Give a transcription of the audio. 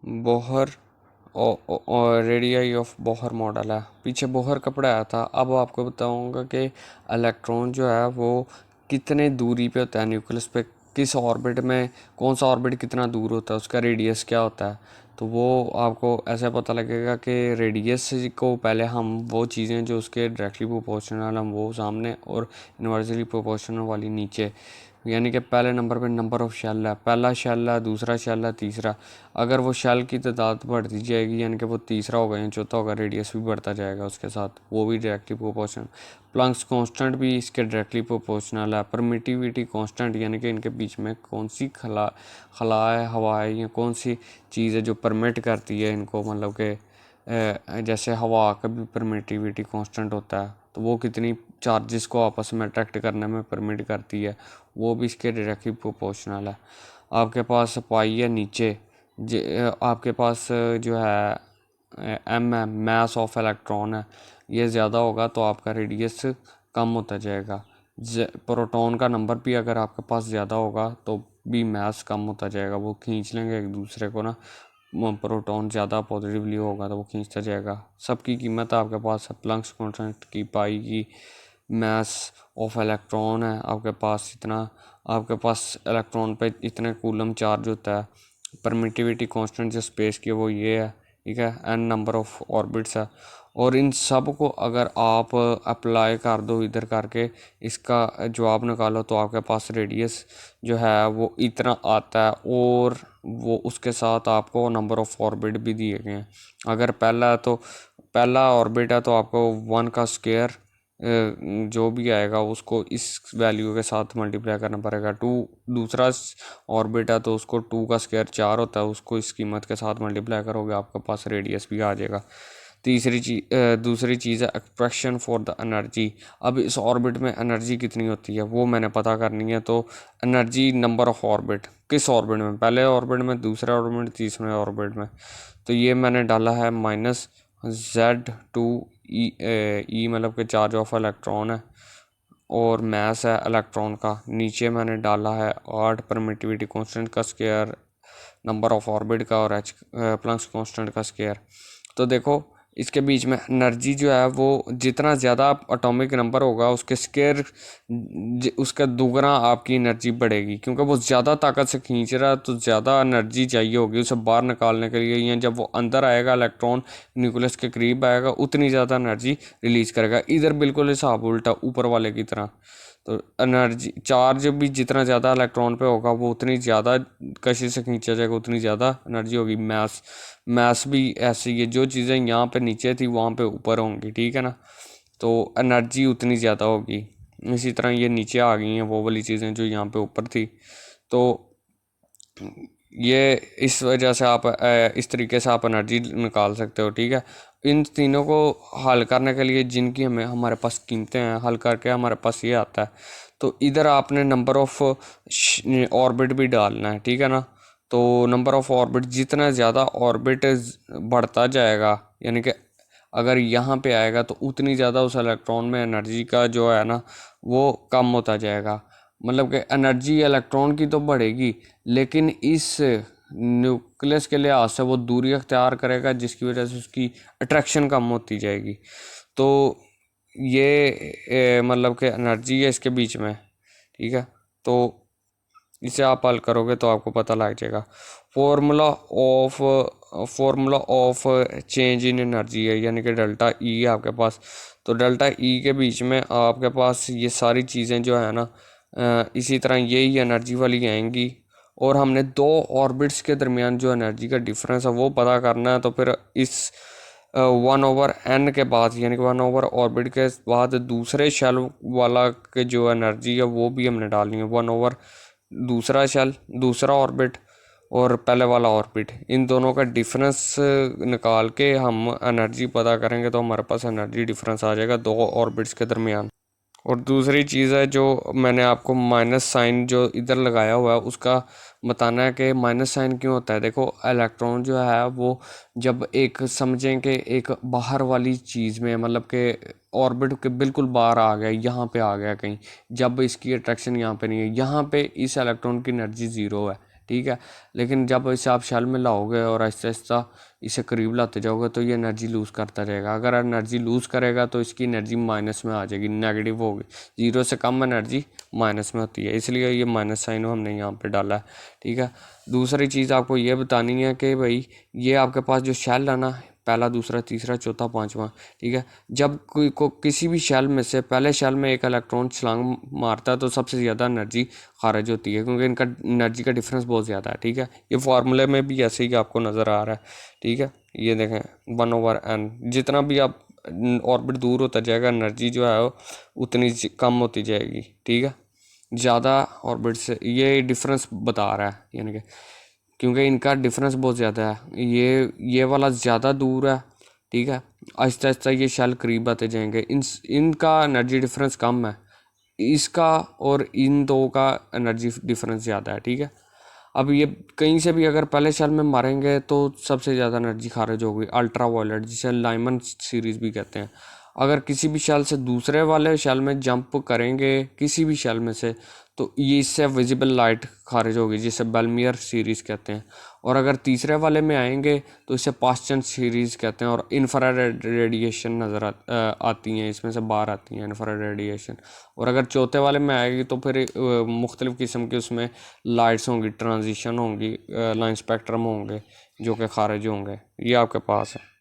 Bohr और radii of Bohr model है। पीछे बोहर का पढ़ाया था। अब आपको बताऊंगा कि इलेक्ट्रॉन जो है वो कितने दूरी पे होता है न्यूक्लियस पे, किस ऑर्बिट में, कौन सा ऑर्बिट कितना दूर होता है, उसका रेडियस क्या होता है। तो वो आपको ऐसे पता लगेगा कि रेडियस को पहले हम वो चीज़ें जो उसके डायरेक्टली प्रोपोर्शनल हम वो सामने और इन्वर्सली प्रोपोर्शनल वाली नीचे, यानी कि पहले नंबर पे नंबर ऑफ शेल है, पहला शेल है, दूसरा शेल है, तीसरा। अगर वो शेल की तादाद बढ़ती जाएगी यानी कि वो तीसरा होगा या चौथा होगा, रेडियस भी बढ़ता जाएगा उसके साथ, वो भी डायरेक्टली प्रोपोर्शनल। प्लंक्स कांस्टेंट भी इसके डायरेक्टली प्रोपोर्शनल है। परमिटिविटी कांस्टेंट यानी कि इनके बीच में कौन सी खला है, हवा है, या कौन सी चीज़ है जो परमिट करती है इनको, मतलब कि जैसे हवा का भी परमिटिविटी कांस्टेंट होता है, तो वो कितनी चार्जेस को आपस में अट्रैक्ट करने में परमिट करती है, वो भी इसके डायरेक्टली प्रोपोर्शनल है। आपके पास पाई है नीचे, आपके पास जो है एम है, मास ऑफ इलेक्ट्रॉन है, ये ज़्यादा होगा तो आपका रेडियस कम होता जाएगा। प्रोटॉन का नंबर भी अगर आपके पास ज़्यादा होगा तो भी मास कम होता जाएगा, वो खींच लेंगे एक दूसरे को ना। प्रोटॉन ज़्यादा पॉजिटिवली होगा तो वो खींचता जाएगा। सबकी कीमत आपके पास है, प्लंक्स कांस्टेंट की, पाई की, मास ऑफ इलेक्ट्रॉन है आपके पास इतना, आपके पास इलेक्ट्रॉन पे इतने कूलम चार्ज होता है। परमिटिविटी कांस्टेंट जो स्पेस की वो ये है, ठीक है, एन नंबर ऑफ ऑर्बिट्स है। और इन सब को अगर आप अप्लाई कर दो इधर करके, इसका जवाब निकालो, तो आपके पास रेडियस जो है वो इतना आता है, और वो उसके साथ आपको नंबर ऑफ ऑर्बिट भी दिए गए हैं। अगर पहला है तो पहला ऑर्बिट है तो आपको 1 का स्क्वायर जो भी आएगा उसको इस वैल्यू के साथ मल्टीप्लाई करना पड़ेगा। 2 दूसरा ऑर्बिट है तो उसको 2 का स्क्वायर 4 होता है, उसको इस कीमत के साथ मल्टीप्लाई करोगे, आपके पास रेडियस भी आ जाएगा। दूसरी चीज़ है एक्सप्रेशन फॉर द एनर्जी। अब इस ऑर्बिट में एनर्जी कितनी होती है वो मैंने पता करनी है। तो एनर्जी नंबर ऑफ ऑर्बिट, किस ऑर्बिट में, पहले ऑर्बिट में, दूसरे ऑर्बिट में, तीसरे ऑर्बिट में। तो ये मैंने डाला है -Z2 ई मतलब कि चार्ज ऑफ इलेक्ट्रॉन है, और मास है इलेक्ट्रॉन का। नीचे मैंने डाला है 8 परमिटिविटी कांस्टेंट का स्क्वायर, नंबर ऑफ ऑर्बिट का, और एच प्लंक्स कांस्टेंट का स्क्वायर। तो देखो इसके बीच में एनर्जी जो है वो जितना ज़्यादा एटॉमिक नंबर होगा उसके स्क्वायर उसका दुगना आपकी एनर्जी बढ़ेगी, क्योंकि वो ज़्यादा ताकत से खींच रहा है तो ज़्यादा एनर्जी चाहिए होगी उसे बाहर निकालने के लिए, या जब वो अंदर आएगा इलेक्ट्रॉन न्यूक्लियस के करीब आएगा उतनी ज़्यादा एनर्जी रिलीज़ करेगा। इधर बिल्कुल हिसाब उल्टा ऊपर वाले की तरह। तो एनर्जी चार्ज भी जितना ज़्यादा इलेक्ट्रॉन पे होगा वो उतनी ज़्यादा कशी से खींचा जाएगा, उतनी ज़्यादा एनर्जी होगी। मैथ्स भी ऐसे ही है, जो चीज़ें यहाँ पे नीचे थी वहाँ पे ऊपर होंगी, ठीक है ना, तो एनर्जी उतनी ज़्यादा होगी। इसी तरह ये नीचे आ गई हैं वो वाली चीज़ें जो यहाँ पे ऊपर थी। तो ये इस वजह से आप इस तरीके से आप एनर्जी निकाल सकते हो, ठीक है। इन तीनों को हल करने के लिए जिनकी हमारे पास कीमतें हैं, हल करके हमारे पास ये आता है। तो इधर आपने नंबर ऑफ ऑर्बिट भी डालना है, ठीक है ना। तो नंबर ऑफ ऑर्बिट, जितना ज़्यादा ऑर्बिट बढ़ता जाएगा, यानी कि अगर यहाँ पे आएगा तो उतनी ज़्यादा उस इलेक्ट्रॉन में एनर्जी का जो है ना वो कम होता जाएगा। मतलब कि एनर्जी इलेक्ट्रॉन की तो बढ़ेगी, लेकिन इस न्यूक्लियस के लिहाज से वो दूरी अख्तियार करेगा, जिसकी वजह से उसकी अट्रैक्शन कम होती जाएगी। तो ये मतलब कि एनर्जी है इसके बीच में, ठीक है। तो इसे आप हल करोगे तो आपको पता लग जाएगा। Formula of change in energy है, यानी कि डेल्टा ई है आपके पास। तो डेल्टा ई के बीच में आपके पास ये सारी चीज़ें जो है ना इसी तरह यही एनर्जी वाली आएंगी, और हमने दो ऑर्बिट्स के दरमियान जो एनर्जी का डिफरेंस है वो पता करना है। तो फिर इस 1/n के बाद, यानी कि 1/ऑर्बिट के बाद दूसरे शेल वाला के जो एनर्जी है वो भी हमने डालनी है। 1/, दूसरा शेल, दूसरा ऑर्बिट, और पहले वाला ऑर्बिट, इन दोनों का डिफरेंस निकाल के हम एनर्जी पता करेंगे तो हमारे पास एनर्जी डिफरेंस आ जाएगा दो ऑर्बिट्स के दरमियान। और दूसरी चीज़ है जो मैंने आपको माइनस साइन जो इधर लगाया हुआ है उसका बताना है कि माइनस साइन क्यों होता है। देखो इलेक्ट्रॉन जो है वो जब एक समझें कि एक बाहर वाली चीज़ में, मतलब कि ऑर्बिट के बिल्कुल बाहर आ गया, यहाँ पे आ गया कहीं, जब इसकी अट्रैक्शन यहाँ पे नहीं है, यहाँ पे इस इलेक्ट्रॉन की एनर्जी ज़ीरो है, ठीक है। लेकिन जब इसे आप शेल में लाओगे और आहिस्ता आहिस्ता इसे करीब लाते जाओगे तो ये एनर्जी लूज़ करता जाएगा। अगर एनर्जी लूज़ करेगा तो इसकी एनर्जी माइनस में आ जाएगी, नेगेटिव होगी। 0 से कम एनर्जी माइनस में होती है, इसलिए ये माइनस साइन हमने यहाँ पे डाला है, ठीक है। दूसरी चीज़ आपको ये बतानी है कि भाई ये आपके पास जो शेल है ना, पहला, दूसरा, तीसरा, चौथा, पांचवा, ठीक है। जब कोई किसी भी शेल में से पहले शेल में एक इलेक्ट्रॉन छलांग मारता है तो सबसे ज़्यादा एनर्जी खारिज होती है, क्योंकि इनका एनर्जी का डिफरेंस बहुत ज़्यादा है, ठीक है। ये फार्मूले में भी ऐसे ही आपको नज़र आ रहा है, ठीक है। ये देखें 1/n, जितना भी आप ऑर्बिट दूर होता जाएगा एनर्जी जो है वो उतनी कम होती जाएगी, ठीक है। ज़्यादा ऑर्बिट से ये डिफरेंस बता रहा है, यानी कि क्योंकि इनका डिफरेंस बहुत ज़्यादा है, ये वाला ज़्यादा दूर है, ठीक है। आहिस्ता आहिस्ता ये शेल करीब आते जाएंगे, इनका एनर्जी डिफरेंस कम है, इसका और इन दो का एनर्जी डिफरेंस ज़्यादा है, ठीक है। अब ये कहीं से भी अगर पहले शेल में मारेंगे तो सबसे ज़्यादा एनर्जी खारिज होगी, अल्ट्रा वायलेट, जिसे लाइमन सीरीज़ भी कहते हैं। अगर किसी भी शेल से दूसरे वाले शेल में जंप करेंगे, किसी भी शेल में से, तो ये इससे विजिबल लाइट खारिज होगी, जिसे बेलमियर सीरीज़ कहते हैं। और अगर तीसरे वाले में आएंगे तो इसे पास्चन सीरीज़ कहते हैं, और इंफ्रारेड रेडिएशन नज़र आती हैं, इसमें से बाहर आती हैं इंफ्रारेड रेडिएशन। और अगर चौथे वाले में आएगी तो फिर मुख्तलिफ़ किस्म की उसमें लाइट्स होंगी, ट्रांजिशन होंगी, लाइन स्पेक्ट्रम होंगे जो कि खारिज होंगे। ये आपके पास है।